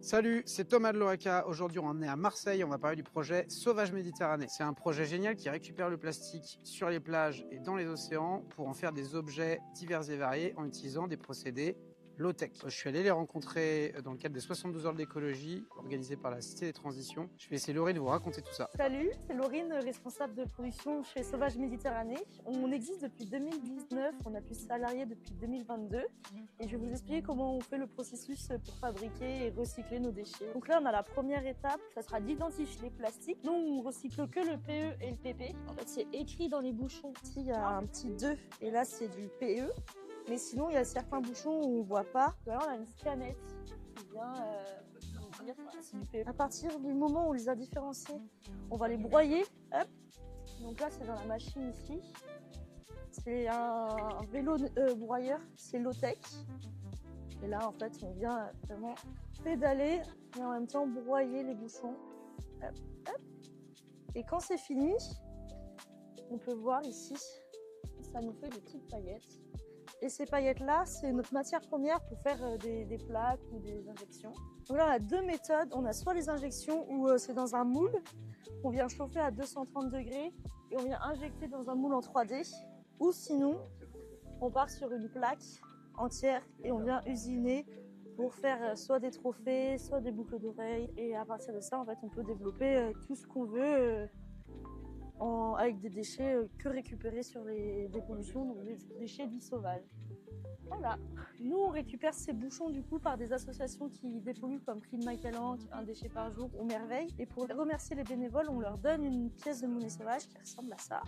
Salut, c'est Thomas de l'Oreca. Aujourd'hui, on est à Marseille. On va parler du projet Sauvage Méditerranée. C'est un projet génial qui récupère le plastique sur les plages et dans les océans pour en faire des objets divers et variés en utilisant des procédés low-tech. Je suis allé les rencontrer dans le cadre des 72 heures d'écologie organisées par la Cité des Transitions. Je vais laisser Laurine vous raconter tout ça. Salut, c'est Laurine, responsable de production chez Sauvage Méditerranée. On existe depuis 2019, on a plus de salariés depuis 2022 et je vais vous expliquer comment on fait le processus pour fabriquer et recycler nos déchets. Donc là, on a la première étape, ça sera d'identifier les plastiques. Nous, on recycle que le PE et le PP. En fait, c'est écrit dans les bouchons. Ici, il y a un petit 2 et là, c'est du PE. Mais sinon, il y a certains bouchons où on ne voit pas. Là, on a une scanette qui vient dire que c'est du PE. À partir du moment où on les a différenciés, on va les broyer. Hop. Donc là, c'est dans la machine ici. C'est un vélo broyeur, c'est low-tech. Et là, en fait, on vient vraiment pédaler et en même temps broyer les bouchons. Hop, hop. Et quand c'est fini, on peut voir ici, ça nous fait des petites paillettes. Et ces paillettes-là, c'est notre matière première pour faire des plaques ou des injections. Donc là, on a deux méthodes. On a soit les injections où c'est dans un moule, on vient chauffer à 230 degrés et on vient injecter dans un moule en 3D. Ou sinon, on part sur une plaque entière et on vient usiner pour faire soit des trophées, soit des boucles d'oreilles. Et à partir de ça, en fait, on peut développer tout ce qu'on veut avec des déchets que récupérés sur les dépollutions, donc des déchets dits sauvages. Voilà. Nous, on récupère ces bouchons du coup par des associations qui dépolluent comme Clean My Calanque, Un déchet par jour ou Merveille. Et pour remercier les bénévoles, on leur donne une pièce de monnaie sauvage qui ressemble à ça.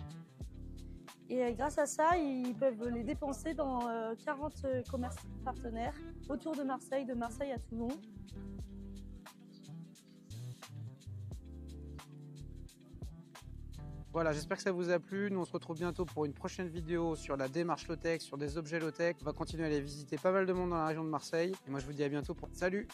Et grâce à ça, ils peuvent les dépenser dans 40 commerces partenaires autour de Marseille à Toulon. Voilà, j'espère que ça vous a plu. Nous, on se retrouve bientôt pour une prochaine vidéo sur la démarche low-tech, sur des objets low-tech. On va continuer à aller visiter pas mal de monde dans la région de Marseille. Et moi, je vous dis à bientôt. Salut!